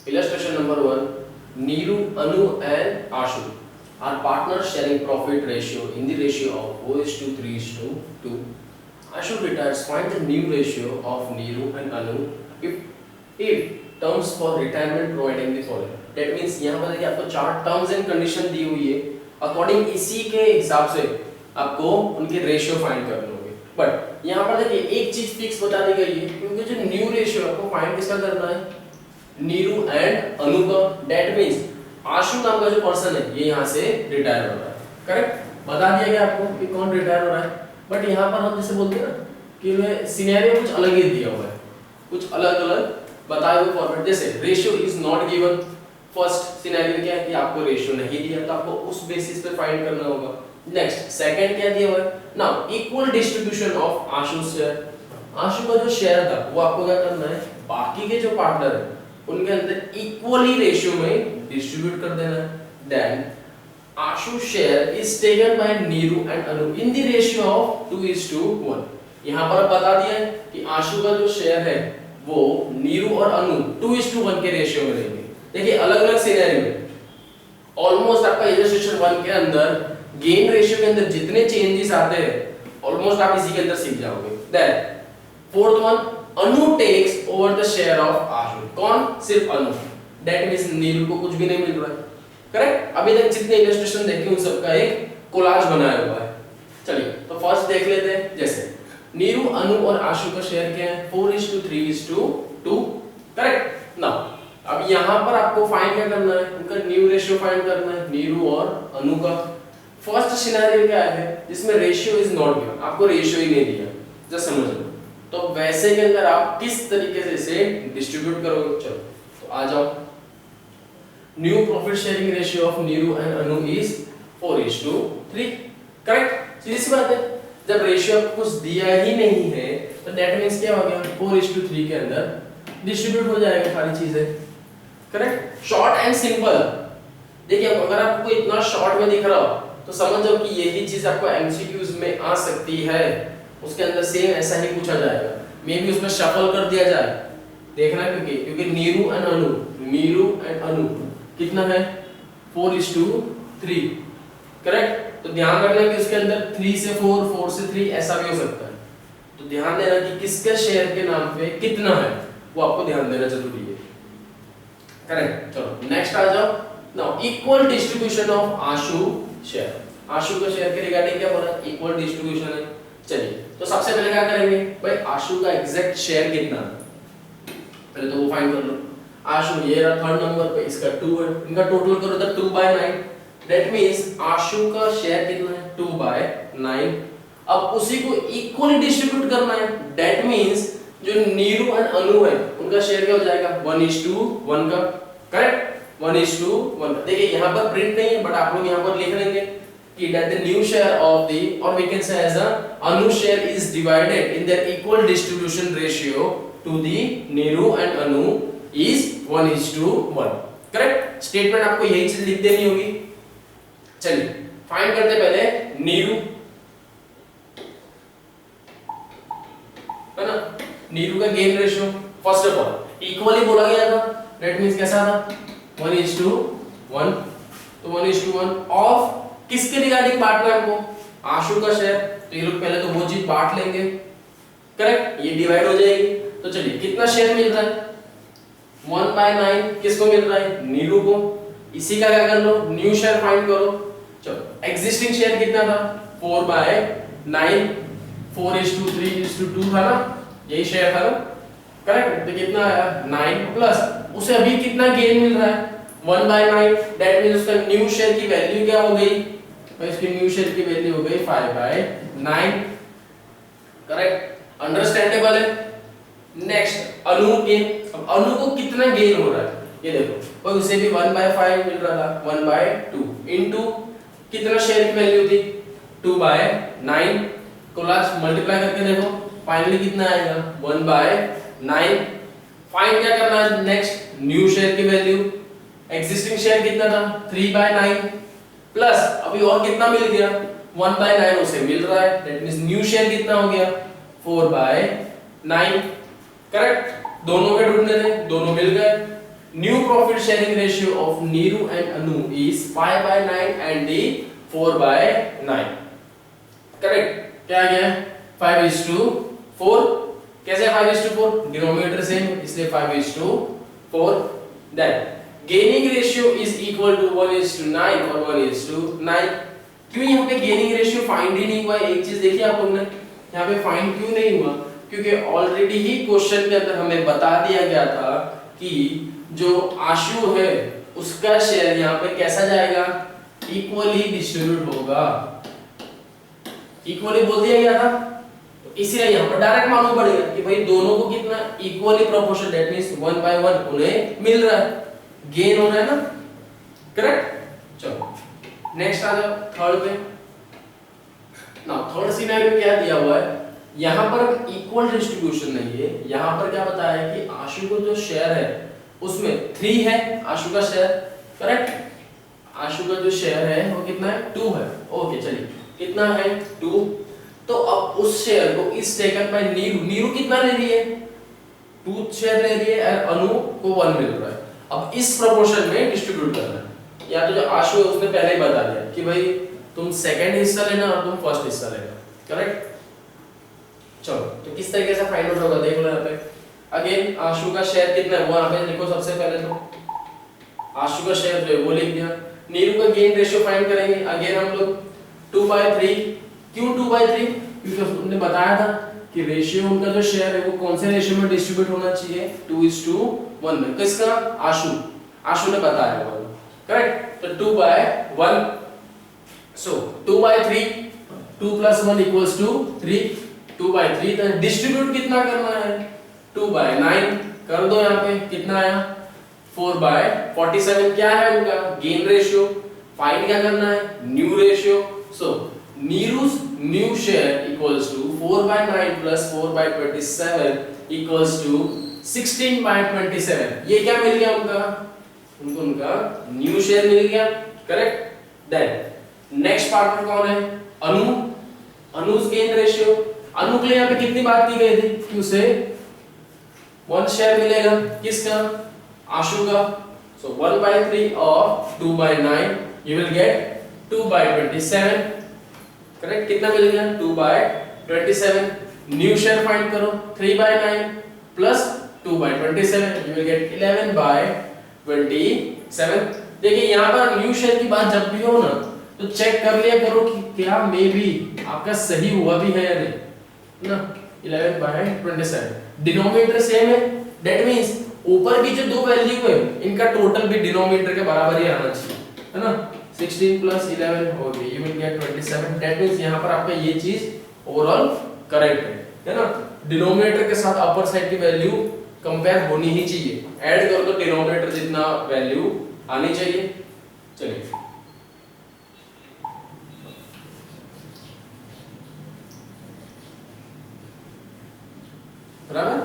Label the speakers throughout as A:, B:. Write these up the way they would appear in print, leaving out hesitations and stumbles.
A: Illustration number 1. Neeru, Anu and Ashu are partners sharing profit ratio in the ratio of 4:3:2. Ashu retires. Find the new ratio of Neeru and Anu if terms for retirement providing the following. That means यहाँ पर देखिए आपको चार terms and condition दी हुई है. According इसी के हिसाब से आपको उनके रेशियो फाइंड करने होंगे. बट यहाँ पर देखिए एक चीज फिक्स बता दी गई है, क्योंकि जो न्यू रेशियो आपको फाइंड किसका करना है, नीरू एंड अनु का. दैट मींस आशु नाम का जो पर्सन है ये यहाँ से रिटायर हो रहा है. करेक्ट, बता दिया गया आपको कि कौन रिटायर हो रहा है. बट यहाँ पर हम जैसे बोलते हैं ना कि सिनेरियो कुछ अलग ही दिया हुआ है, कुछ अलग अलग बताए हुए फॉर्मेट. जैसे ratio is not given. First scenario क्या है कि आपको रेशियो नहीं दिया, तो आपको उस बेसिस पे फाइंड करना होगा. नेक्स्ट सेकंड क्या दिया हुआ है, now equal distribution of Ashu share. Ashu का जो शेयर था वो आपको क्या करना है, बाकी के जो पार्टनर है उनके अंदर इक्वली रेशियो में डिस्ट्रीब्यूट कर देना है. Then Ashu share is taken by Neeru and Anu in the ratio of 2:1. यहां पर बता दिया है कि आशु का जो शेयर है वो नीरू और अनु 2:1 के रेशियो में लेंगे. देखिए अलग अलग सिनेरियो में ऑलमोस्ट आपका इलस्ट्रेशन 1 के अंदर गेन रेशियो के अंदर जितने चेंजेस आते हैं ऑलमोस्ट आप इसी के अंदर सीख जाओगे. Then fourth one, Anu takes over the share of Ashu. कौन? सिर्फ अनु. दैट मींस नीरू को कुछ भी नहीं मिल रहा है. करेक्ट. अभी तक जितने इलस्ट्रेशन देखे उन सबका एक कोलाज बनाया हुआ है. चलिए तो फर्स्ट देख लेते हैं. जैसे नीरू, अनु और आशु का शेयर क्या है, 4:3:2. करेक्ट. नाउ अब यहाँ पर आपको फाइंड क्या करना है, उनका न्यू रेशियो फाइंड करना है, नीरू और अनु का. फर्स्ट सिनेरियो क्या है जिसमें रेशियो इज नॉट गिवन, आपको रेशियो ही नहीं दिया. जस्ट समझ लो. तो वैसे के अंदर आप किस तरीके से इसे डिस्ट्रीब्यूट करोगे. चलो तो आ जाओ. New profit sharing ratio of Neeru and Anu is 4:3. Correct. सीधी सी बात है, जब रेशियो आपको कुछ दिया ही नहीं है तो दैट मींस क्या हो गया, 4:3 के अंदर डिस्ट्रीब्यूट हो जाएगा सारी चीजें. करेक्ट. Short and simple. देखिए अगर आपको इतना शॉर्ट में दिख रहा हो तो समझ जाओ कि यही चीज आपको एमसीक्यूज में आ सकती है. उसके अंदर सेम ऐसा ही पूछा जाएगा. मे बी उसमें शफल कर दिया जाए. देखना क्योंकि नीरू एंड अनु कितना है, 4:3. करेक्ट. तो ध्यान रखना कि उसके अंदर 3 से 4, 4 से 3 ऐसा भी हो सकता है. तो ध्यान देना कि किसके शेयर के नाम पे कितना है वो आपको ध्यान देना जरूरी है. करेक्ट. चलो नेक्स्ट आ जाओ. Now equal distribution of Ashu share. Ashu का शेयर के रिगार्डिंग क्या बोला, इक्वल डिस्ट्रीब्यूशन है. चलिए तो सबसे पहले क्या करेंगे भाई, आशु का एग्जैक्ट शेयर कितना है पहले तो वो फाइंड कर लो. आशु ये रहा थर्ड नंबर पे, इसका 2 है. इनका टोटल करो तो 2/9. दैट मींस आशु का शेयर कितना है, 2/9. अब उसी को इक्वली डिस्ट्रीब्यूट करना है. दैट मींस जो नीरू एंड अनु है उनका शेयर क्या हो जाएगा, 1:1 का. करेक्ट. 1:1. देखिए यहाँ पर प्रिंट नहीं है बट आप लोग यहाँ पर लिख लेंगे कि that the new share of the, or we can say as a Anu share is divided in their equal distribution ratio to the Neeru and Anu is 1:1. Correct. Statement आपको यही चीज लिख देनी होगी. चलिए फाइंड करते पहले नीरू, है ना. नीरू का gain ratio first of all equally बोला गया था. दैट मींस कैसा था, 1:1. तो 1:1 ऑफ किसके रिगार्डिंग बांटना है हमको, आशु का शेयर. तो ये लोग पहले तो वो चीज बांट लेंगे. करेक्ट. ये डिवाइड हो जाएगी. तो चलिए कितना शेयर मिल रहा है, 1/9. किसको मिल रहा है, नीरू को. इसी का क्या कर लो, न्यू शेयर फाइंड करो. चलो एग्जिस्टिंग शेयर कितना था, 4/9. 4:3:2 था ना, यही शेयर था ना. करेक्ट. तो कितना आया, 9 प्लस उसे अभी कितना गेन मिल रहा है, 1/9. दैट मींस उसका न्यू शेयर की वैल्यू क्या हो गई, तो इसकी न्यू शेयर की वैल्यू हो गई 5/9. करेक्ट. अंडरस्टैंडेबल है. नेक्स्ट अनु गेन. अब अनु को कितना गेन हो रहा है ये देखो, और उसे भी 1/5 मिल रहा था, 1/2 इनटू कितना शेयर की वैल्यू थी, 2/9. को लास्ट मल्टीप्लाई करके देखो फाइनली कितना आएगा, 1/9. फाइंड क्या करना है नेक्स्ट, न्यू शेयर की वैल्यू. एग्जिस्टिंग शेयर कितना था, 3/9 प्लस अभी और कितना मिल गया, 1/9 उसे मिल रहा है. दैट मींस न्यू शेयर कितना हो गया, 4/9. करेक्ट. दोनों के ढूंढने थे, दोनों मिल गए. New profit sharing ratio of Neeru and Anu is 5/9 and D 4/9। Correct. क्या आ गया? 5:4। कैसे 5:4? डिनोमिनेटर सेम इसलिए 5:4। Then gaining ratio is equal to 1:9 और 1:9। क्यों यहाँ पे गेनिंग रेशियो फाइंड ही नहीं हुआ? एक चीज देखिए आप लोगों ने, यहाँ पे फाइंड क्यों नहीं हुआ? क्योंकि ऑलरेडी ही क्वेश्चन के अंदर हमें बता दिया गया था कि जो आशु है उसका शेयर यहाँ पे कैसा जाएगा? इक्वली डिस्ट्रीब्यूट होगा। इक्वली बोल दिया गया था, तो इसीलिए यहाँ पर डायरेक्ट मालूम पड़ेगा कि भाई दोनों को कितना इक्वली प्रोपोर्शन, दैट मींस 1/1 उन्हें मिल रहा है, गेन हो रहा है ना। करेक्ट। चलो नेक्स्ट आ जाओ थर्ड पे। ना थर्ड सिनेरियो क्या दिया हुआ है? यहाँ पर इक्वल डिस्ट्रीब्यूशन नहीं है, यहाँ पर क्या बताया है कि आशु को जो शेयर है उसमें 3 है आशु का शेयर। करेक्ट। आशु का जो शेयर है वो कितना है? 2 है। ओके चलिए, कितना है? 2। तो अब उस शेयर को इस टेकन बाय नीरू, नीरू कितना ले रही है? 2 शेयर ले रही है और अनु को 1 मिल रहा है। अब इस प्रोपोर्शन में डिस्ट्रीब्यूट करना है। या तो जो आशु है उसने पहले ही बता दिया कि भाई तुम सेकंड हिस्सा लेना और तुम फर्स्ट हिस्सा लेना। करेक्ट। चलो तो किस तरीके से फाइंड आउट होगा देख लो यहाँ पे। अगेन आशु का शेयर कितना है वो यहाँ पे लिखो। सबसे पहले तो आशु का शेयर जो है वो लिख दिया। नीरू का गेन रेशियो फाइंड करेंगे। अगेन हम लोग 2/3। क्यों 2/3? क्योंकि हमने बताया था कि रेशियो उनका जो शेयर है वो कौन से रेशियो में डिस्ट्रीब्यूट होना चाहिए? 2:1 में। किसका? आशु ने बताया है। करेक्ट। तो 2/1। सो 2/3, 2 + 1 = 3। 2/3 तो डिस्ट्रीब्यूट कितना करना है? 2/9 कर दो। यहाँ पे कितना आया? 4/47। क्या है उनका गेन रेशियो? फाइंड क्या करना है? New ratio. So Neeru's new share equals to 4/9 + 4/27 = 16/27। ये क्या मिल गया उनका? उनको उनका न्यू शेयर मिल गया। करेक्ट। देन नेक्स्ट पार्टनर कौन है? अनु। अनु's गेन रेशियो। अनु के लिए यहाँ पे कितनी बात की गई थी कि उसे 1 शेयर मिलेगा। किसका? आशु का। सो 1/3 of 2/9 you will get 2/27। Correct. कितना मिल गया? 2/27। न्यू शेयर फाइंड करो। 3/9 + 2/27 you will get 11/27। देखिए यहाँ पर न्यू शेयर की बात जब भी हो ना तो चेक कर लिया करो कि क्या मे बी आपका सही हुआ भी है या नहीं ना। 11/27 डिनोमिनेटर सेम है, दैट मींस ऊपर की जो दो वैल्यू है इनका टोटल भी डिनोमिनेटर के बराबर ही आना चाहिए, है ना। 16 + 11 हो गई, you will get 27। That means यहाँ पर आपका ये चीज ओवरऑल करेक्ट है ना। डिनोमिनेटर के साथ अपर साइड की वैल्यू कंपेयर होनी ही चाहिए। ऐड करो तो डिनोमिनेटर जितना वैल्यू आनी चाहिए। चलिए बराबर।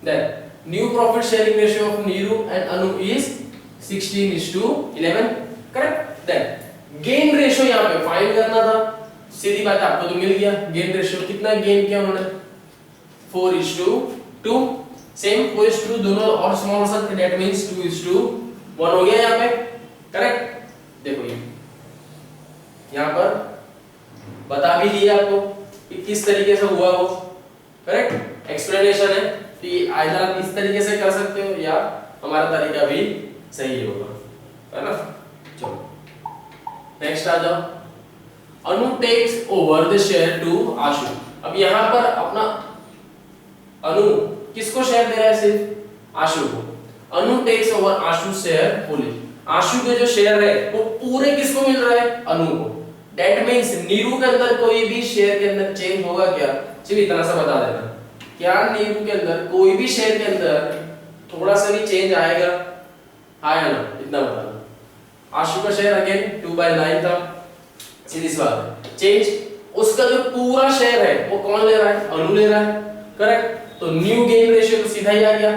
A: Then new profit sharing ratio of Neeru and Anu is 16:11। Correct. Then gain ratio यहाँ पे फाइंड करना था। सीधी बात आपको तो मिल गया गेन रेशियो। कितना गेन किया उन्होंने? 4:2। सेम 4:2 दोनों और स्मॉल सा, दैट मींस 2:1 हो गया यहाँ पे। करेक्ट। देखो ये यहाँ पर बता भी दिया आपको कि किस तरीके से हुआ वो। करेक्ट। एक्सप्लेनेशन है कि आइदर आप इस तरीके से कर सकते हो या हमारा तरीका भी सही होगा, है ना। चलो नेक्स्ट आ जाओ। Anu takes over the share to Ashu. अब यहाँ पर अपना अनु किसको शेयर दे रहा है? सिर्फ आशु को। अनु टेक्स ओवर आशु शेयर फुली। आशु के जो शेयर है वो पूरे किसको मिल रहा है? अनु को। दैट मींस नीरू के अंदर कोई भी शेयर के अंदर चेंज होगा क्या? चलिए इतना सा बता देना, क्या नीरू के अंदर कोई भी शेयर के अंदर थोड़ा सा भी चेंज आएगा? आया ना, इतना बता दो। आशु का शेयर अगेन 2/9 था, सीधी सी बात है। चेंज उसका जो पूरा शेयर है वो कौन ले रहा है? अनु ले रहा है। करेक्ट। तो न्यू गेन रेशियो तो सीधा ही आ गया।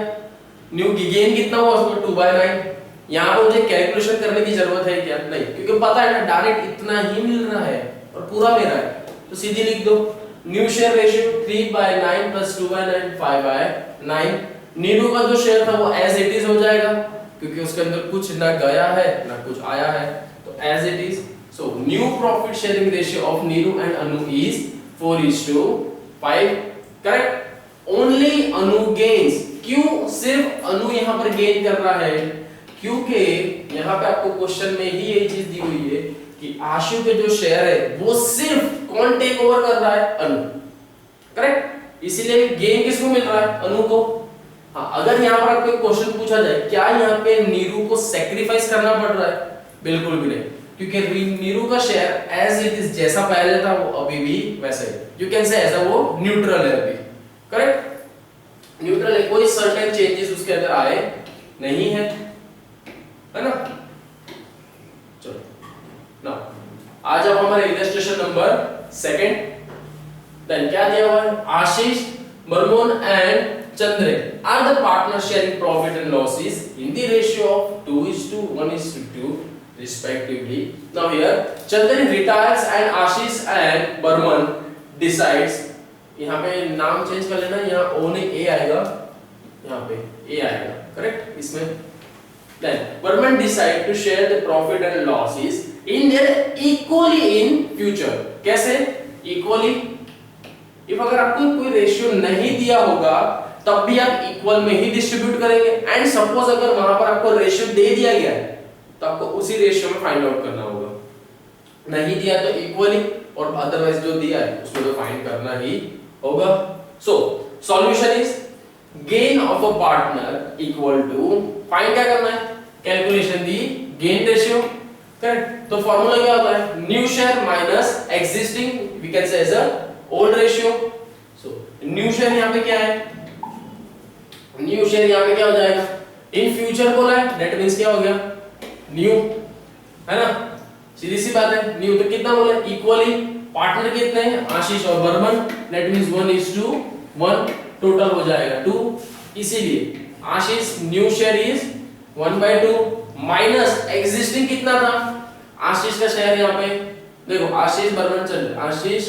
A: न्यू गेन कितना हुआ उसको? 2/9। यहाँ पर मुझे कैलकुलेशन करने की जरूरत है क्या? नहीं, क्योंकि पता है ना डायरेक्ट इतना ही मिल रहा है और पूरा मेरा है, तो सीधी लिख दो। New share ratio 3/9 + 2/9 5/9। नीरू का जो शेयर था वो एज इट इज हो जाएगा क्योंकि उसके अंदर कुछ ना गया है ना कुछ आया है, तो as it is. So new profit sharing ratio of Neeru and Anu is 4:5। Correct. Only Anu gains. क्यों सिर्फ अनु यहां पर गेन कर रहा है? क्योंकि यहां पे आपको क्वेश्चन में ही यही चीज दी हुई है कि आशु के जो शेयर है वो सिर्फ कौन टेक ओवर कर रहा है? अनु। करेक्ट। इसीलिए गेन किसको मिल रहा है? अनु को। हाँ, अगर यहाँ पर आपको एक क्वेश्चन पूछा जाए क्या यहाँ पे नीरू को सैक्रिफाइस करना पड़ रहा है? बिल्कुल भी नहीं, क्योंकि नीरू का शेयर एज इट इज जैसा पहले था वो अभी भी वैसा ही, यू कैन से ऐसा वो न्यूट्रल है अभी। करेक्ट। न्यूट्रल है, कोई सर्टेन चेंजेस उसके अंदर आए नहीं है ना। चलो ना आ जाओ हमारे इलस्ट्रेशन नंबर 2। देन क्या दिया हुआ है? Ashish, Barman and Chandra are the partners sharing profit and losses in the ratio of 2:1:2 respectively. Now here Chandra retires and Ashish and Burman decides, यहाँ पे नाम चेंज कर लेना, यहाँ O ने A आएगा, यहाँ पे A आएगा, करेक्ट इसमें। Then Burman decide to share the profit and losses in their equally in future. कैसे equally? if अगर आपको कोई रेशियो नहीं दिया होगा तब भी आप इक्वल में ही डिस्ट्रीब्यूट करेंगे, एंड सपोज अगर वहां पर आपको रेशियो दे दिया गया है तो आपको उसी रेशियो में फाइंड आउट करना होगा, नहीं दिया तो इक्वली, और अदरवाइज जो दिया है उसमें तो फाइंड करना ही होगा। So solution is gain of a partner equal to, find क्या करना है? Calculation the gain ratio. Correct. तो फार्मूला क्या होता है? New share minus existing, we can say as a old ratio. So new share यहां पे क्या है? न्यू शेयर यहां पे क्या हो जाएगा? इन फ्यूचर बोला है, दैट मींस क्या हो गया? न्यू, है ना, सीधी सी बात है। न्यू तो कितना बोला? इक्वली। पार्टनर कितने हैं? आशीष और बर्मन, दैट मींस 1:1 टोटल हो जाएगा 2। इसीलिए Ashish new share is 1/2 minus existing कितना था? आशीष का शेयर यहां पे देखो, आशीष, बर्मन, चंद्र, आशीष,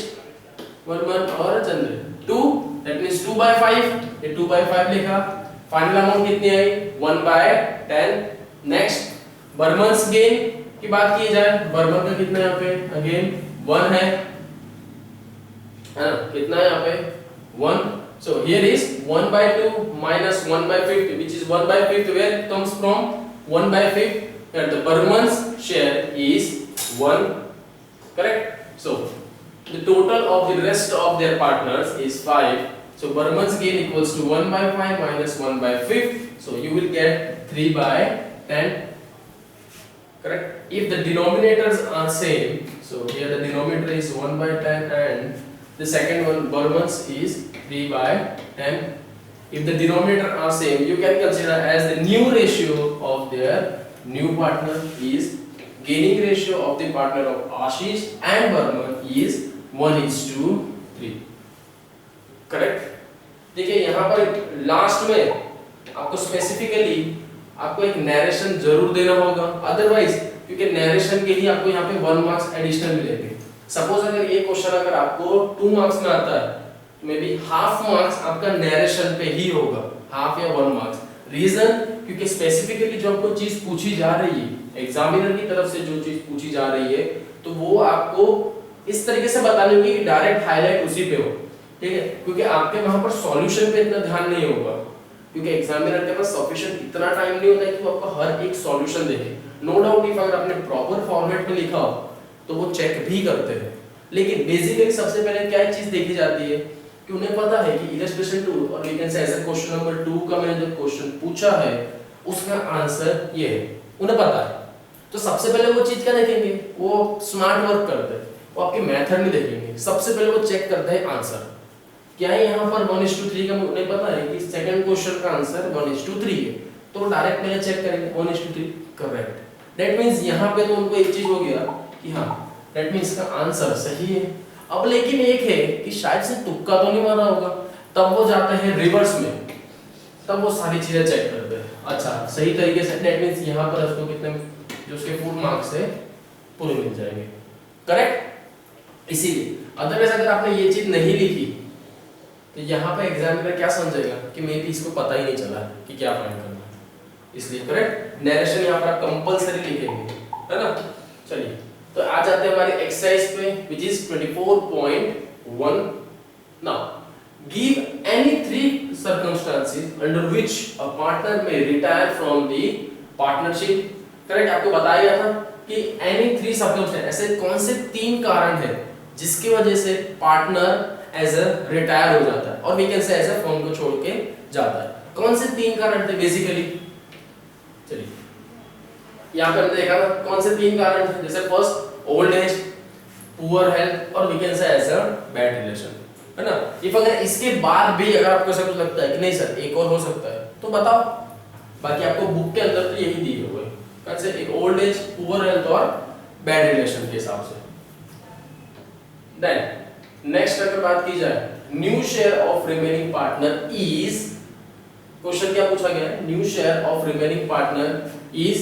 A: बर्मन और चंद्र 2, दैट मींस 2/5, ये 2/5 लिखा। फाइनल अमाउंट कितनी आई? 1/10। नेक्स्ट बर्मन्स गेन की बात की जाए, बर्मन का कितना यहाँ पे? अगेन 1 है ना, कितना है यहाँ पे? 1। So here is 1/2 minus 1/5 which is 1/5 where it comes from 1/5, and the Burman's share is 1. Correct. So the total of the rest of their partners is 5. So Burman's gain equals to 1/5 minus 1/5. So you will get 3/10. Correct. If the denominators are same, so here the denominator is 1/10 and the second one Burman's is 3/10. If the denominator are same, you can consider as the new ratio of their new partner is gaining ratio of the partner of Ashish and Burman is 1:3. Correct. देखिए यहाँ पर last में आपको specifically आपको एक narration जरूर देना होगा, अदरवाइज क्योंकि नैरेशन के ही आपको यहाँ पे 1 मार्क्स एडिशनल मिलेंगे। सपोज अगर ये क्वेश्चन अगर आपको 2 मार्क्स में आता है तो मे बी हाफ मार्क्स आपका नैरेशन पे ही होगा, हाफ या 1 मार्क्स। रीजन क्योंकि स्पेसिफिकली जो आपको चीज पूछी जा रही है, एग्जामिनर की तरफ से जो चीज पूछी जा रही है, तो वो आपको इस तरीके से बतानी होगी कि डायरेक्ट हाईलाइट उसी पे हो, ठीक है, क्योंकि आपके वहां पर सॉल्यूशन पे इतना ध्यान नहीं होगा, क्योंकि एग्जामिनर के पास सफिशिएंट इतना टाइम नहीं होता है कि वो आपको हर एक सॉल्यूशन देखे। नो डाउट इफ अगर आपने प्रॉपर फॉर्मेट में लिखा हो तो वो चेक भी करते हैं, लेकिन बेसिकली सबसे पहले क्या चीज देखी जाती है कि उन्हें पता है कि इलस्ट्रेशन 2 और we can say as a question number 2 का मैंने जो क्वेश्चन पूछा है उसका आंसर ये है, उन्हें पता है। तो सबसे पहले वो चीज क्या देखेंगे? वो स्मार्ट वर्क करते हैं, वो आपके मेथड नहीं देखेंगे, सबसे पहले वो चेक करते हैं आंसर। क्या है यहाँ पर 1:3 का उन्हें पता है कि सेकंड क्वेश्चन का आंसर 1:3 है, तो डायरेक्ट पहले चेक करेंगे 1:3 करेक्ट। दैट मींस यहाँ पे तो उनको एक चीज हो गया कि हाँ दैट मींस इसका आंसर सही है। अब लेकिन एक है कि शायद से तुक्का तो नहीं मारा होगा, तब वो जाते हैं रिवर्स में, तब वो सारी चीजें चेक करते हैं। अच्छा सही तरीके से, दैट मींस यहाँ पर उसको कितने जो उसके फुल मार्क्स है पूरे मिल जाएंगे, करेक्ट। इसीलिए अदरवाइज अगर आपने ये चीज नहीं लिखी तो यहाँ पे एग्जामिनर क्या समझेगा कि मे भी इसको पता ही नहीं चला कि क्या फाइंड करना है, इसलिए करेक्ट नरेशन यहाँ पर आप कंपलसरी लिखेंगे, है ना। चलिए तो आ जाते हैं हमारे एक्सरसाइज पे which is 24.1। Now give any 3 circumstances under which a partner may retire from the partnership। Correct आपको बताया गया था कि एनी 3 circumstances, ऐसे कौन से 3 कारण है जिसकी वजह से पार्टनर एज अ रिटायर हो जाता है और we can say as a firm को छोड़ के जाता है। कौन से 3 कारण थे बेसिकली, चलिए यहाँ पे हमने देखा कौन से 3 कारण थे, जैसे first old age, poor health और we can say as a bad relation, है ना। इफ अगर इसके बाद भी अगर आपको ऐसा कुछ लगता है कि नहीं सर एक और हो सकता है तो बताओ, बाकी आपको बुक के अंदर तो यही दिए हुए हैं, कैसे एक ओल्ड एज, पुअर हेल्थ और बैड रिलेशन के हिसाब से। देन नेक्स्ट अगर बात की जाए new share of remaining partner is, question क्या पूछा गया है, new share of remaining partner is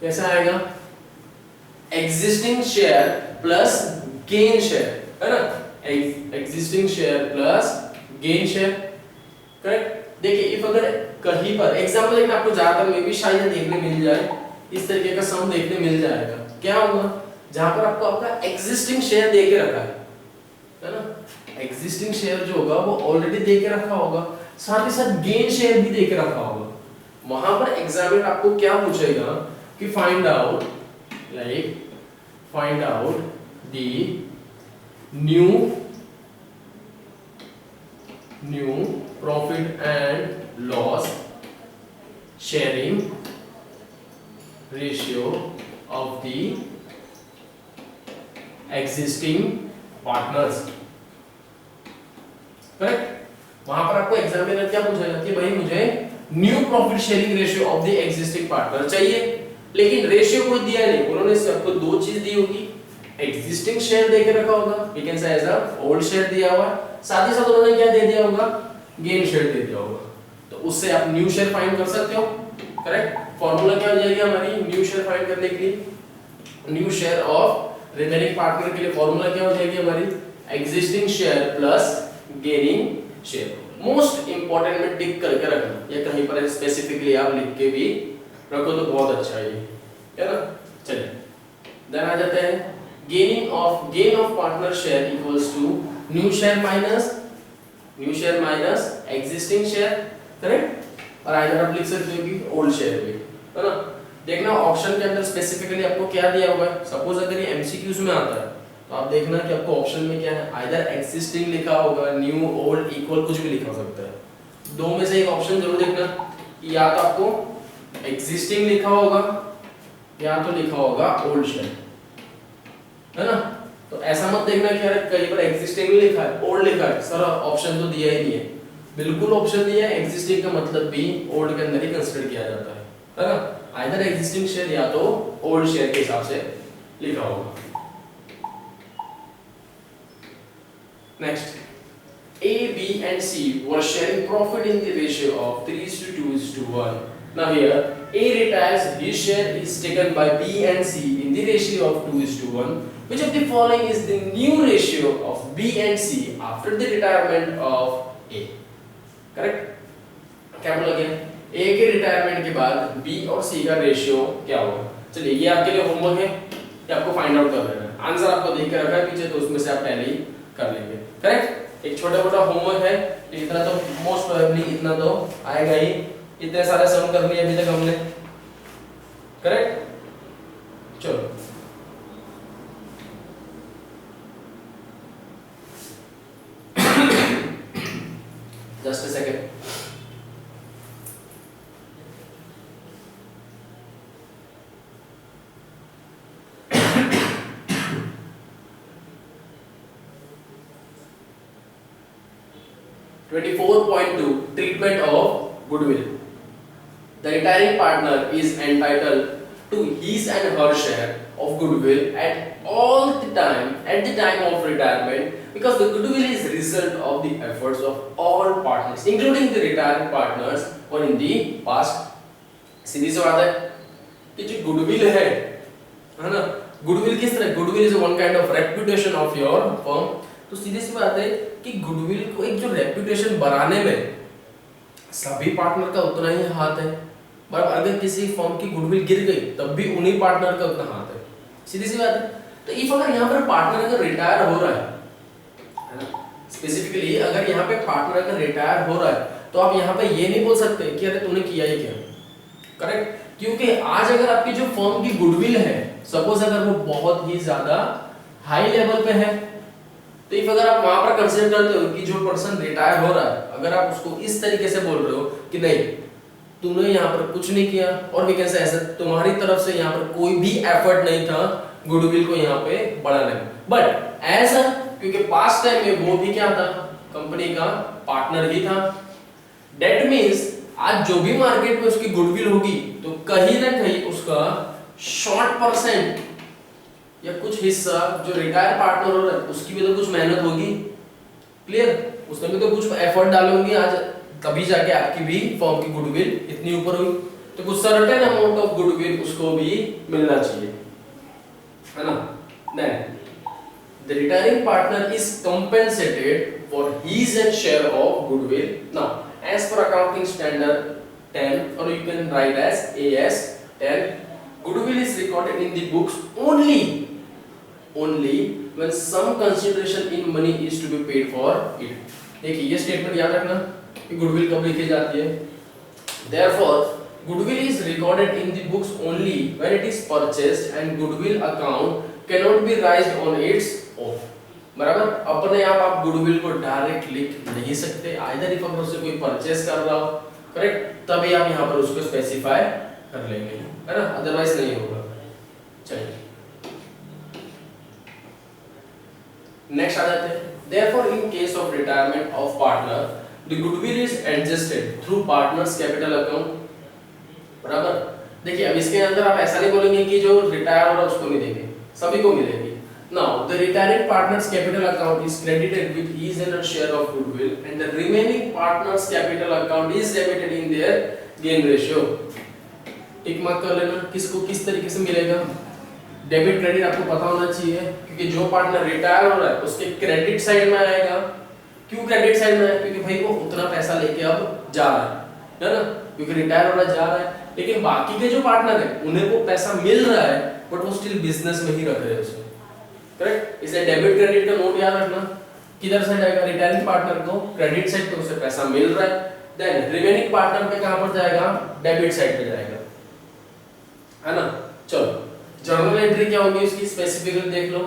A: कैसा आएगा, existing share plus gain share, है ना, existing share plus gain share, correct. देखिए इफ अगर कहीं पर एग्जांपल लेकिन आपको ज्यादातर में भी शायद देखने मिल जाए, इस तरीके का सम देखने मिल जाएगा, क्या होगा जहां पर आपको आपका एग्जिस्टिंग शेयर दे के रखा है ना, एग्जिस्टिंग शेयर जो होगा वो ऑलरेडी दे के रखा होगा, साथ ही साथ गेन शेयर भी दे के रखा होगा। वहां पर एग्जामिनर आपको क्या पूछेगा कि find out the new profit and loss sharing ratio of the existing partners, correct. वहां पर आपको एग्जामिनर क्या पूछेगा कि भाई मुझे new profit sharing ratio of the existing partner चाहिए, लेकिन रेशियो कोई दिया नहीं, उन्होंने आपको 2 चीज दी होगी, एग्जिस्टिंग शेयर देके रखा होगा, we can say as a old share दिया हुआ, साथ ही साथ उन्होंने क्या दे दिया होगा, गेन शेयर दे दिया होगा, तो उससे आप न्यू शेयर फाइंड कर सकते हो, करेक्ट। फॉर्मूला क्या हो जाएगी हमारी न्यू शेयर फाइंड करने के लिए, new share of remaining partner के लिए फॉर्मूला क्या हो जाएगी हमारी, existing share plus gaining share. Most important में टिक करके रखना, या कहीं पर स्पेसिफिकली आप लिख के भी रखो तो बहुत अच्छा है ना। चलिए देन आ जाते हैं gain of partner share equals to new share minus existing share, correct. और आइदर आप लिख सकते हो कि ओल्ड शेयर भी, है ना। देखना ऑप्शन के अंदर स्पेसिफिकली आपको क्या दिया हुआ है, सपोज अगर ये एमसीक्यूज में आता है तो आप देखना कि आपको ऑप्शन में क्या है, आइदर एक्सिस्टिंग लिखा होगा, न्यू, ओल्ड, इक्वल, कुछ भी लिखा हो सकता है, 2 में से एक ऑप्शन जरूर देखना कि या तो आपको एक्सिस्टिंग लिखा होगा या तो लिखा होगा ओल्ड शेयर, है ना। तो ऐसा मत देखना कि यार कहीं पर एक्सिस्टिंग लिखा है, ओल्ड लिखा है, सर ऑप्शन तो दिया ही नहीं है, बिल्कुल ऑप्शन दिया है, एक्सिस्टिंग का मतलब भी ओल्ड के अंदर ही कंसीडर किया जाता है ना। आइदर एक्सिस्टिंग शेयर या तो ओल्ड शेयर के हिसाब से लिखा होगा। Next, A, B and C were sharing profit in the ratio of 3:2:1. Now here, A retires, his share is taken by B and C in the ratio of 2:1. Which of the following is the new ratio of B and C after the retirement of A? Correct? क्या बोला गया? A के retirement के बाद B और C का ratio क्या होगा? चलिए ये आपके लिए होमवर्क है, ये आपको फाइंड आउट कर लेना है। आंसर आपको देख के रखा है पीछे, तो उसमें से आप पहले ही कर लेंगे, करेक्ट। एक छोटा मोटा होमवर्क है, इतना तो मोस्ट प्रोबेबली इतना तो आएगा ही, इतने सारे सम कर लिए अभी तक हमने, करेक्ट। चलो just a second. Treatment of goodwill. The retiring partner is entitled to his and her share of goodwill at the time of retirement, because the goodwill is result of the efforts of all partners, including the retired partners or in the past. सीधी सी बात है कि जो goodwill है ना, goodwill किस तरह, goodwill is one kind of reputation of your firm। तो सीधी सी बात है कि गुडविल को एक जो रेपुटेशन बनाने में सभी पार्टनर का उतना ही हाथ है, पर अगर किसी फर्म की गुडविल गिर गई तब भी उन्हीं पार्टनर का उतना हाथ है, सीधी सी बात है। तो इफ अगर यहाँ पर पार्टनर अगर रिटायर हो रहा है ना, स्पेसिफिकली अगर यहाँ पे पार्टनर अगर रिटायर हो रहा है तो आप यहाँ पे ये नहीं बोल सकते कि अरे तूने किया ही क्या, करेक्ट। क्योंकि आज अगर आपकी जो फर्म की गुडविल है, सपोज अगर वो बहुत ही ज्यादा हाई लेवल पे है, तो इफ अगर आप वहां पर कंसीडर करते हो कि जो पर्सन रिटायर हो रहा है, अगर आप उसको इस तरीके से बोल रहे हो कि नहीं तूने यहाँ पर कुछ नहीं किया, और भी कैसे ऐसा तुम्हारी तरफ से यहाँ पर कोई भी एफर्ट नहीं था गुडविल को यहाँ पे बढ़ाने में, बट ऐसा क्योंकि पास्ट टाइम में वो भी क्या था, कंपनी का पार्टनर ही था, दैट मींस आज जो भी मार्केट में उसकी गुडविल होगी तो कहीं ना कहीं उसका शॉर्ट परसेंट या कुछ हिस्सा जो रिटायर पार्टनर हो रहा है उसकी भी तो कुछ मेहनत होगी, क्लियर, उसने भी तो कुछ एफर्ट डाले होंगे आज, तभी जाके आपकी भी फर्म की गुडविल इतनी ऊपर हुई, तो कुछ सर्टेन अमाउंट ऑफ गुडविल उसको भी मिलना चाहिए, है ना। Then the retiring partner is compensated for his and share of goodwill. Now as per accounting standard 10, or you can write as AS 10, goodwill is recorded in the books only when some consideration in money is to be paid for it. देखिए ये statement याद रखना कि goodwill कब लिखी जाती है। Therefore goodwill is recorded in the books only when it is purchased and goodwill account cannot be raised on its own, बराबर। अपने आप गुडविल को डायरेक्ट लिख नहीं सकते, आइदर इफ अगर उससे कोई परचेस कर रहा हो, करेक्ट, तभी आप यहाँ पर उसको स्पेसिफाई कर लेंगे, है ना, अदरवाइज नहीं होगा। चलिए नेक्स्ट आ जाते हैं। Therefore in case of retirement of partner the goodwill is adjusted through partners capital account, बराबर। देखिए अब इसके अंदर आप ऐसा नहीं बोलेंगे कि जो रिटायर हो रहा है उसको नहीं देंगे, सभी को मिलेगी। Now the retiring partner's capital account is credited with his and her share of goodwill and the remaining partner's capital account is debited in their gain ratio। Tick mark कर लेना, किसको किस तरीके से मिलेगा, डेबिट क्रेडिट आपको पता होना चाहिए, क्योंकि जो पार्टनर रिटायर हो रहा है उसके क्रेडिट साइड में आएगा। क्यों क्रेडिट साइड में है, क्योंकि भाई वो उतना पैसा लेके अब जा रहा है ना, क्योंकि रिटायर हो रहा जा रहा है, लेकिन बाकी के जो पार्टनर है उन्हें वो पैसा मिल रहा है बट वो स्टिल बिजनेस में ही रख रहे हैं उसको, करेक्ट। इसलिए डेबिट क्रेडिट का नोट याद रखना, किधर से जाएगा, रिटायरिंग पार्टनर को क्रेडिट साइड पे उसे पैसा मिल रहा है, देन रिमेनिंग पार्टनर पे कहां पर जाएगा, डेबिट साइड पे जाएगा, है ना। चलो जर्नल एंट्री क्या होगी इसकी, स्पेसिफिकली देख लो।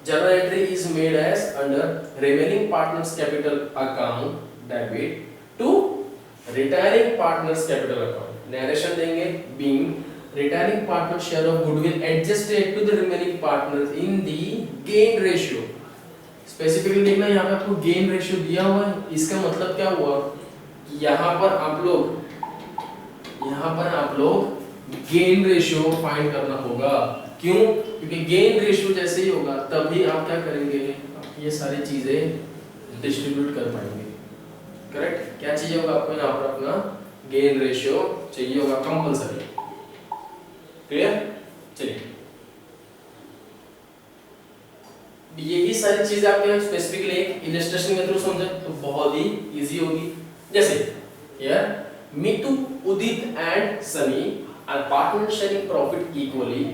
A: Journal entry is made as under remaining partners capital account debit to retiring partners capital account, narration देंगे, being retiring partner share of goodwill adjusted to the remaining partners in the gain ratio। Specifically देखना यहाँ पे आपको gain ratio दिया हुआ है, इसका मतलब क्या हुआ कि यहाँ पर आप लोग गेन रेशियो फाइंड करना होगा। क्यों, क्योंकि गेन रेशियो जैसे ही होगा तभी आप क्या करेंगे, ये सारी चीजें डिस्ट्रीब्यूट कर पाएंगे, करेक्ट। क्या चाहिए होगा आपको यहाँ पर, अपना गेन रेशियो चाहिए होगा कंपल्सरी, क्लियर। चलिए यही सारी चीजें आपके स्पेसिफिकली एक इलस्ट्रेशन के थ्रू समझे तो बहुत ही इजी होगी। जैसे here Meetu, Udit and Sunny are partner sharing profit equally.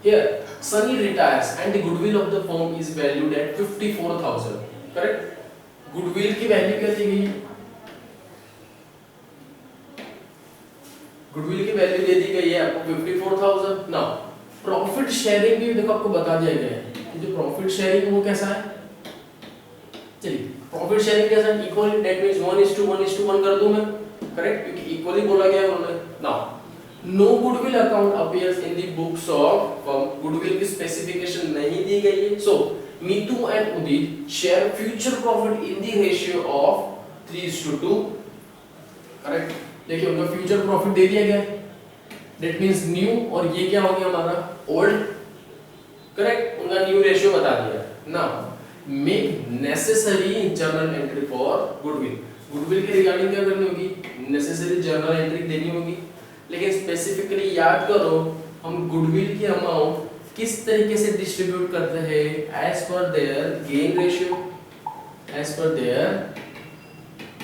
A: Here Sunny retires and the goodwill of the firm is valued at 54,000, correct. Goodwill की वैल्यू क्या दी गई, गुडविल की वैल्यू दे दी गई है आपको 54,000। नाउ प्रॉफिट शेयरिंग भी देखो आपको बता दिया गया है कि जो प्रॉफिट शेयरिंग वो कैसा है। चलिए प्रॉफिट शेयरिंग कैसा है, इक्वली, दैट मींस 1:1 कर दूं मैं, करेक्ट, क्योंकि इक्वली बोला गया है उन्होंने। Now no goodwill account appears in the books of firm, goodwill की स्पेसिफिकेशन नहीं दी गई है। So Meetu and Udit share future profit in the ratio of 3:2, correct. देखिए उनका फ्यूचर प्रॉफिट दे दिया गया, दैट मींस न्यू, और ये क्या हो गया हमारा ओल्ड, करेक्ट। उनका न्यू रेशियो बता दिया। Now make necessary journal entry for goodwill, goodwill के रिगार्डिंग क्या करनी होगी, नेसेसरी जर्नल एंट्री देनी होगी। लेकिन स्पेसिफिकली याद करो हम गुडविल की अमाउंट किस तरीके से डिस्ट्रीब्यूट करते हैं, एज पर देयर गेन रेशियो, एज पर देयर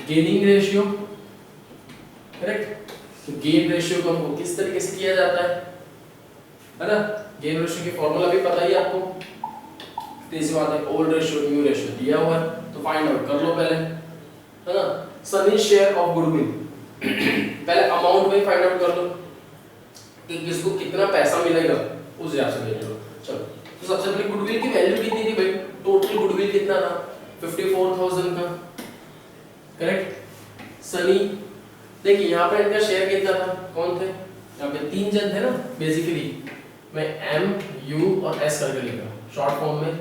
A: गेनिंग रेशियो, करेक्ट। तो गेन रेशियो को हमको किस तरीके से किया जाता है ना? गेन रेशियो की फॉर्मूला भी पता ही आपको, तीसरी बात है ओल्ड रेशियो न्यू रेशियो दिया हुआ है, तो फाइंड आउट कर लो पहले, है ना। सनी शेयर ऑफ गुडविल, पहले अमाउंट में फाइंड आउट कर लो कि किसको कितना पैसा मिलेगा, उस हिसाब से देख लो। चलो, तो सबसे पहले गुडविल की वैल्यू कितनी थी भाई? टोटल गुडविल कितना था? 54,000 का, करेक्ट। सनी, देखिए यहाँ पे इनका शेयर कितना था? कौन थे यहाँ पे? 3 जन थे ना बेसिकली, मैं M U और S करके लिख रहा हूँ शॉर्ट फॉर्म में,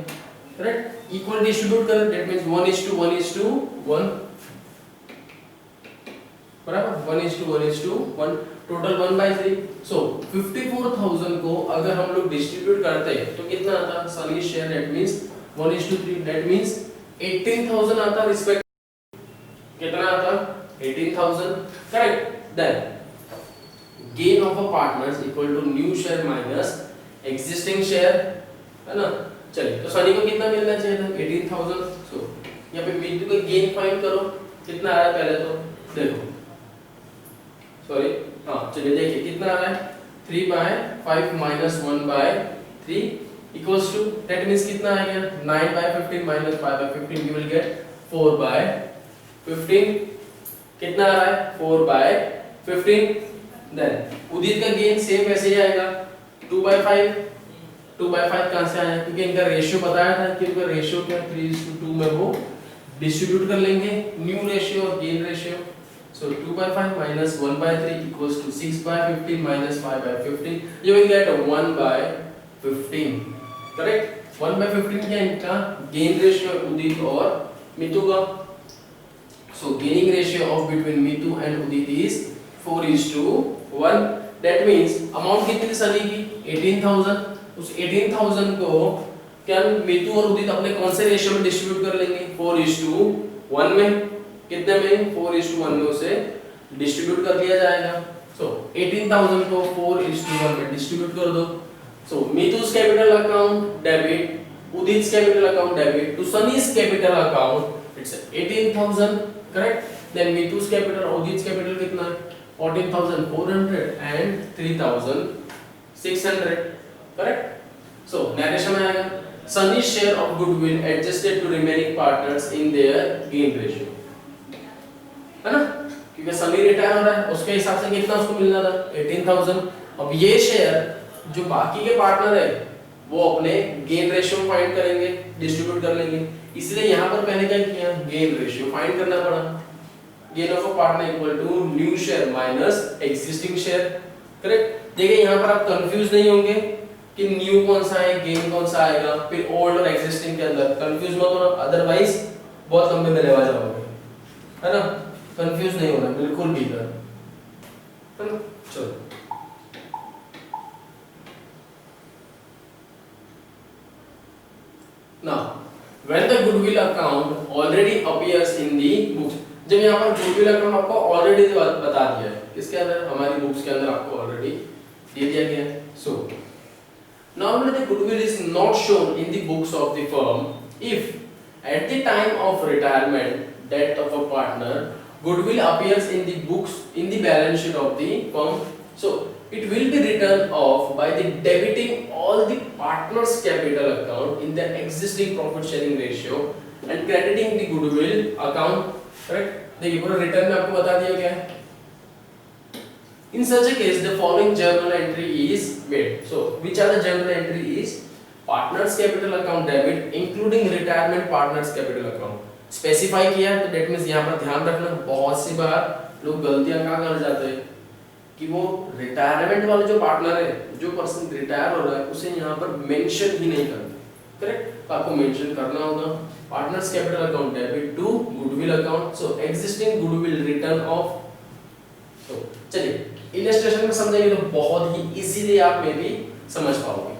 A: करेक्ट। इक्वल डिस्ट्रीब्यूट कर, दैट मींस 1:1:1, बराबर 1:1:1, टोटल 1/3। सो 54,000 को अगर हम लोग डिस्ट्रीब्यूट करते हैं तो कितना आता? Sunny share that means 1:3, that means 18,000 आता रिस्पेक्ट, कितना आता? 18,000, correct. Then gain of a partners equal to new share minus existing share, है ना। चलिए, तो सनी को कितना मिलना चाहिए था? 18,000। सो यहाँ पे मीटू का गेन फाइंड करो, कितना आ रहा है पहले तो देखो, सॉरी हाँ चलिए देखिए कितना आ रहा है? 3/5 minus 1/3 equals to, that means कितना आ गया? 9/15 minus 5/15, you will get 4/15, कितना आ रहा है? 4/15। देन उदित का गेन सेम वैसे ही आएगा, 2/5, 2/5 कहां से आया? क्योंकि इनका रेशियो बताया था कि इनका रेशियो क्या 3:2 में वो डिस्ट्रीब्यूट कर लेंगे, न्यू रेशियो और gain ratio. So 2/5 minus 1/3 equals to 6/15 minus 5/15, you will get 1/15, correct. 1/15 क्या इनका गेन रेशियो उदित और मितु का। So gaining ratio of between Mitu and Udit is 4:1, that means amount कितनी सनी की? 18,000। उस 18,000 को क्या मितु और उदित अपने कौन से रेशियो में डिस्ट्रीब्यूट कर लेंगे? 4:1 में, कितने में? 4:1 में उसे डिस्ट्रीब्यूट कर दिया जाएगा। सो 18,000 को 4:1 में डिस्ट्रीब्यूट कर दो। So Mitu's capital account debit, Udit's capital account debit to Sunny's capital account, it's 18,000, correct. Then Mitu's capital और उदित's कैपिटल कितना है? 14,400 and 3,600, करेक्ट। सो नरेशन में आएगा Sunny's share of goodwill adjusted to remaining partners in their gain ratio, है ना, क्योंकि Sunny retire हो रहा है उसके हिसाब से कितना उसको मिलना था? 18,000। अब ये शेयर जो बाकी के पार्टनर है वो अपने गेन रेशियो फाइंड करेंगे, डिस्ट्रीब्यूट कर लेंगे, इसलिए यहाँ पर मैंने क्या किया? गेन रेशियो फाइंड करना पड़ा। Gain of a partner equal to new share minus existing share, correct. देखिए यहाँ पर आप कंफ्यूज नहीं होंगे कि न्यू कौन सा है, गेन कौन सा आएगा, फिर ओल्ड और एग्जिस्टिंग के अंदर कंफ्यूज मत होना, अदरवाइज बहुत लंबे में लेवा जाओगे, है ना। कंफ्यूज नहीं होना बिल्कुल भी, है ना। चलो now when the goodwill account already appears in the books, जब यहाँ पर goodwill account आपको ऑलरेडी बता दिया है, किसके अंदर? हमारी बुक्स के अंदर आपको ऑलरेडी दे दिया गया है। सो normally the goodwill is not shown in the books of the firm if at the time of retirement death of a partner goodwill appears in the books in the balance sheet of the firm, so it will be written off by the debiting all the partners capital account in the existing profit sharing ratio and crediting the goodwill account, correct। देखिए पूरा return में आपको बता दिया गया है। In such a case, the following journal entry is made. So, which are the journal entry is partners capital account debit, including retirement partners capital account. Specify किया तो that means यहाँ पर ध्यान रखना, बहुत सी बार लोग गलतियाँ क्या कर जाते हैं कि वो रिटायरमेंट वाले जो पार्टनर है, जो पर्सन रिटायर हो रहा है, उसे यहाँ पर मेंशन ही नहीं करते, करेक्ट। तो आपको मेंशन करना होगा partners capital account debit to goodwill account, so existing goodwill written off. तो चलिए इलस्ट्रेशन में समझेंगे तो बहुत ही इजीली आप में भी समझ पाओगे।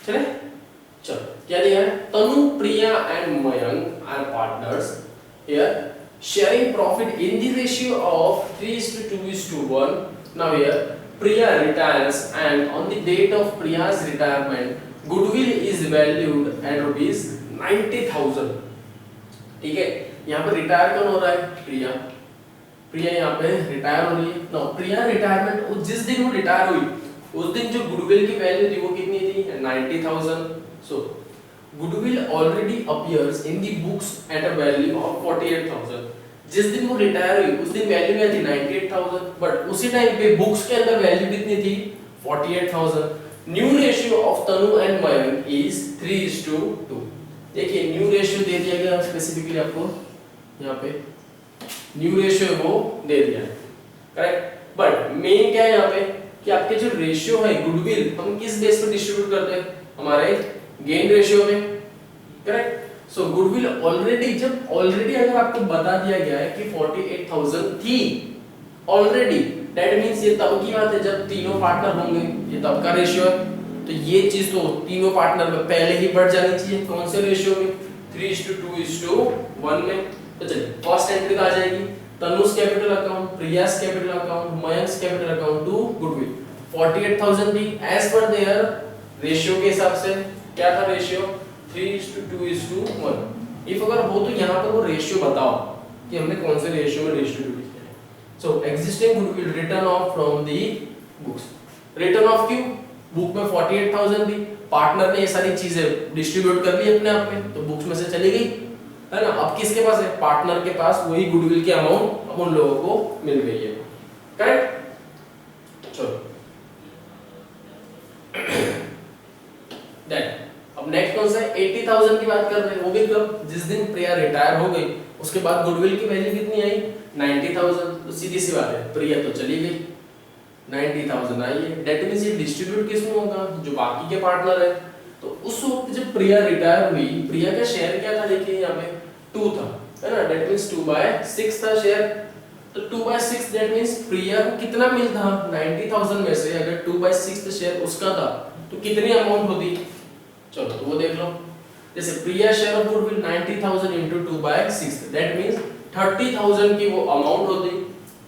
A: चले चलो क्या दिया है? Tanu, Priya and Mayank are partners here sharing profit in the ratio of 3:2:1. Now here Priya retires and on the date of Priya's retirement goodwill is valued at rupees 90,000. ठीक है, यहाँ पे रिटायर कौन हो रहा है? प्रिया। प्रिया यहाँ पे रिटायर हो रही है। नो, प्रिया रिटायरमेंट जिस दिन वो रिटायर हुई उस दिन जो गुडविल की वैल्यू थी वो कितनी थी? 90,000. So goodwill already appears in the books at a value of 48,000. जिस दिन वो रिटायर हुई उस दिन वैल्यू क्या थी? 98,000. बट उसी टाइम पे बुक्स के अंदर वैल्यू कितनी थी? 48,000. New ratio of Tanu and Mayank is 3:2. देखिए न्यू रेशियो दे दिया गया स्पेसिफिकली आपको, यहाँ पे न्यू रेशियो वो दे दिया है, करेक्ट. बट मेन क्या है यहाँ पे कि आपके जो रेशियो है गुडविल हम किस बेस पर डिस्ट्रीब्यूट करते हैं? हमारे गेन रेशियो में, करेक्ट. सो गुडविल ऑलरेडी अगर आपको बता दिया गया है कि 48,000 थी ऑलरेडी, दैट मींस ये तब की बात है जब तीनों पार्टनर होंगे, ये तब का रेशियो है. तो ये चीज तो तीनों पार्टनर में पहले ही बढ़ जानी चाहिए. कौन से रेशियो में? 3:2:1 में. तो चलिए फर्स्ट एंट्री आ जाएगी Tanu's capital account, Priya's capital account, Mayank's capital account to goodwill. 48,000 थी एज पर देयर रेशियो के हिसाब से. क्या था रेशियो? 3:2:1. इफ अगर हो तो यहाँ पर वो रेशियो बताओ कि हमने कौन से रेशियो में डिस्ट्रीब्यूट किया है. So existing goodwill written off from the books. Written off क्यों? बुक में 48,000 थी, पार्टनर ने ये सारी चीजें डिस्ट्रीब्यूट कर ली अपने आप में, तो बुक्स में से चली गई, है ना. अब किसके पास है? पार्टनर के पास वही गुडविल की अमाउंट अब उन लोगों को मिल गई है, करेक्ट. चलो देन अब नेक्स्ट कौन सा है? 80,000 की बात कर रहे हैं. वो भी कब? जिस दिन प्रिया रिटायर हो गई उसके बाद गुडविल की वैल्यू कितनी आई? 90,000. तो सीधी सी बात है प्रिया तो चली गई, 90,000 आई है. दैट मींस ये डिस्ट्रीब्यूट किस में होगा? जो बाकी के पार्टनर है. तो उस वक्त जब प्रिया रिटायर हुई, प्रिया का शेयर क्या था? देखिए यहाँ पे 2 था, है ना. दैट मींस 2/6 था शेयर. तो 2/6 दैट मींस प्रिया को कितना मिलता? 90,000 में से अगर 2/6 शेयर उसका था तो कितनी अमाउंट होती? चलो तो वो देख लो. जैसे Priya share of goodwill 90,000 into 2/6, that means 30,000 की वो अमाउंट होती,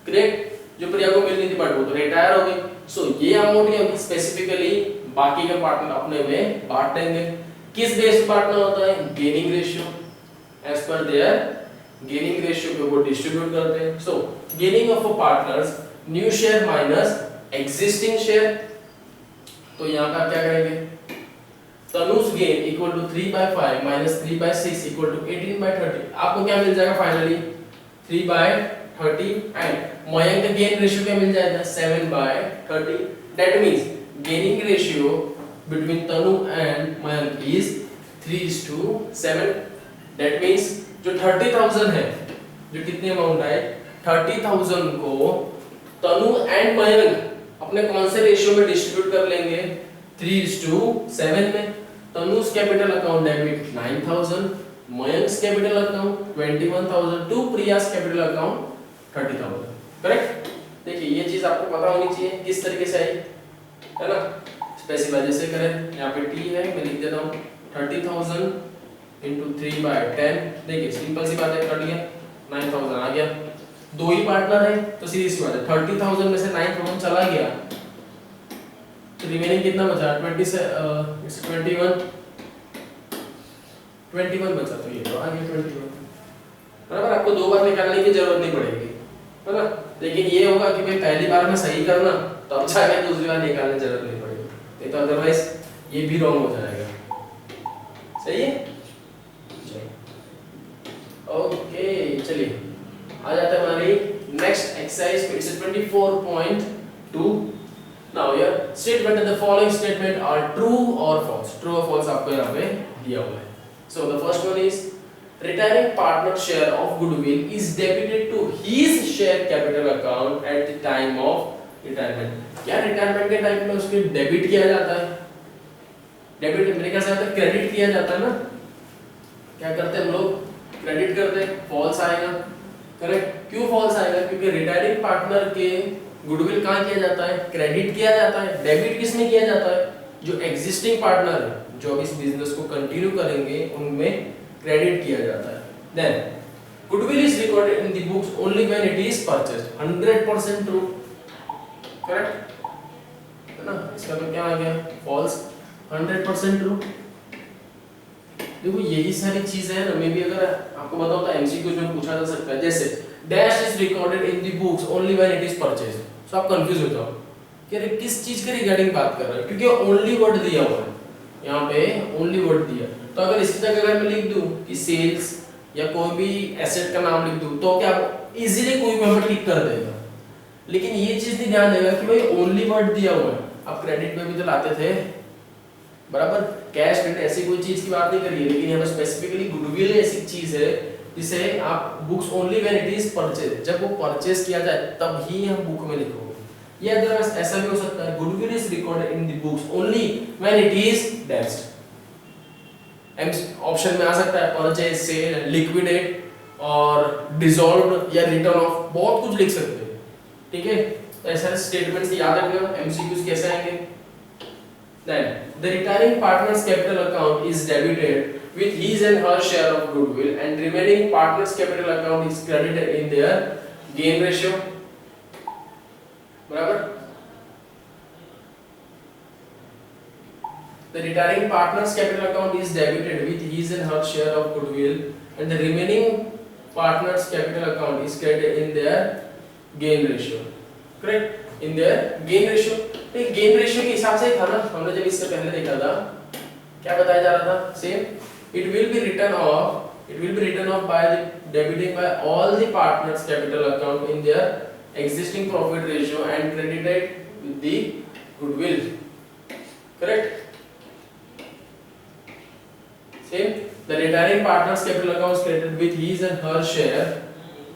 A: करेक्ट, जो प्रिया को मिलनी थी. बट वो तो रिटायर हो गई. सो ये अमाउंट ये स्पेसिफिकली बाकी के पार्टनर अपने में बांट देंगे. किस बेस पर बांटना होता है? Gaining ratio. एज पर देयर गेनिंग रेशियो पे वो डिस्ट्रीब्यूट करते हैं. So gaining of a partner's new share minus existing share. तो यहाँ का क्या करेंगे? तनु's gain equal to 3/5 minus 3/6 equal to 18/30. आपको क्या मिल जाएगा फाइनली? 3/30. एंड मयंक का गेन रेशियो क्या मिल जाएगा? 7/30. That means gaining ratio between Tanu and Mayank is 3:7. That means जो 30,000 है, जो कितनी अमाउंट है 30,000 को तनु एंड मयंक अपने कौन से रेशियो में डिस्ट्रीब्यूट कर लेंगे? 3:7 में. Tanu's capital account debit 9,000, Mayank's capital account 21,000 to Priya's capital account 30,000, correct. देखिए ये चीज आपको पता होनी चाहिए किस तरीके से आई, है ना. स्पेसिफाई जैसे करें, यहाँ पे t है, मैं लिख देता हूँ 30,000 into 3/10. देखिए सिंपल सी बात है, कर लिया 9,000 आ गया. दो ही पार्टनर है तो सीधी सी बात है 30,000 में से 9,000 चला गया तो रिमेनिंग कितना बचा? 21 बचा. तो ये तो आ गया 21, बराबर. आपको दो बार निकालने की जरूरत नहीं पड़ेगी, है ना. लेकिन ये होगा कि भाई पहली बार में सही करना तो अब जाके दूसरी बार निकालने की जरूरत नहीं पड़ेगी, नहीं तो अदरवाइज ये भी रॉन्ग हो जाएगा. सही है. ओके चलिए आ जाता है हमारी next exercise. It's 24.2. Now here statement that the following statement are true or false. True or false आपको यहाँ पे दिया हुआ है. So the first one is retiring partner share of goodwill is debited to his share capital account at the time of retirement. क्या retirement के time में उसके डेबिट किया जाता है? डेबिट मेरे ख्याल से क्रेडिट किया जाता है ना. क्या करते हैं हम लोग? क्रेडिट करते हैं. फॉल्स आएगा, करेक्ट. क्यों फॉल्स आएगा? क्योंकि रिटायरिंग पार्टनर के गुडविल कहाँ किया जाता है? क्रेडिट किया जाता है. डेबिट किस में किया जाता है? जो एग्जिस्टिंग पार्टनर है, जो इस बिजनेस को कंटिन्यू करेंगे उनमें क्रेडिट किया जाता है. Then goodwill is recorded in the books only when it is purchased. 100% true, correct. इसका तो क्या आ गया फॉल्स, 100% ट्रू। देखो यही सारी चीजें है ना, मे भी अगर आपको बताओ तो एमसीक्यूज में पूछा जा सकता है, जैसे dash is recorded in the books only when it is purchased, so आप कंफ्यूज हो जाओ कि अरे किस चीज के रिगार्डिंग बात कर रहे हैं, क्योंकि ओनली वर्ड दिया हुआ है यहाँ पे, ओनली वर्ड दिया। तो अगर इसकी जगह अगर मैं लिख दूं कि सेल्स या कोई भी एसेट का नाम लिख दूं तो क्या इजीली कोई भी हमें टिक कर देगा, लेकिन ये चीज नहीं ध्यान देगा कि भाई ओनली वर्ड दिया हुआ है। आप क्रेडिट में भी तो लाते थे बराबर, कैश क्रेडिट ऐसी कोई चीज की बात नहीं करिए, लेकिन यहाँ पर स्पेसिफिकली गुडविल ऐसी चीज है जिसे आप books only when it is purchase, जब वो परचेज किया जाए तब ही हम बुक में लिखोगे। ये अगर ऐसा भी हो सकता है, goodwill is recorded in the books only when it is dashed. Option में आ सकता है परचेज, सेल, लिक्विडेट और डिसॉल्व या रिटर्न ऑफ, बहुत कुछ लिख सकते हैं, ठीक है। तो ऐसे स्टेटमेंट्स याद रखना, एमसीक्यूज कैसे आएंगे। Then the retiring partner's capital account is debited with his and her share of goodwill, and remaining partner's capital account is credited in their gain ratio. बराबर। The retiring partner's capital account is debited with his and her share of goodwill, and the remaining partner's capital account is credited in their gain ratio. Correct? In their gain ratio. तो gain ratio के हिसाब से था ना, हमने जब इससे पहले देखा था क्या बताया जा रहा था, same it will be written off by debiting by all the partners capital account in their existing profit ratio and credited with the goodwill. Correct, same the retiring partners capital account is credited with his and her share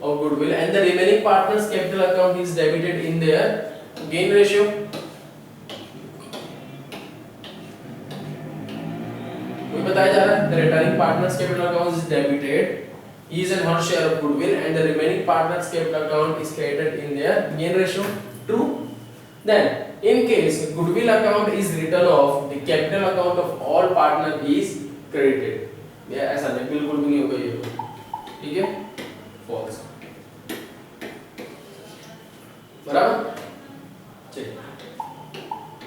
A: of goodwill, and the remaining partners capital account is debited in their gain ratio. कोई बताया जा रहा है, the retiring partners capital account is debited his and her share of goodwill, and the remaining partners capital account is credited in their gain ratio. True. Then in case goodwill account is written off, the capital account of all partner is credited. ये ऐसा नहीं, बिल्कुल भी नहीं होगा ये, ठीक है, false। बराबर, चलिए।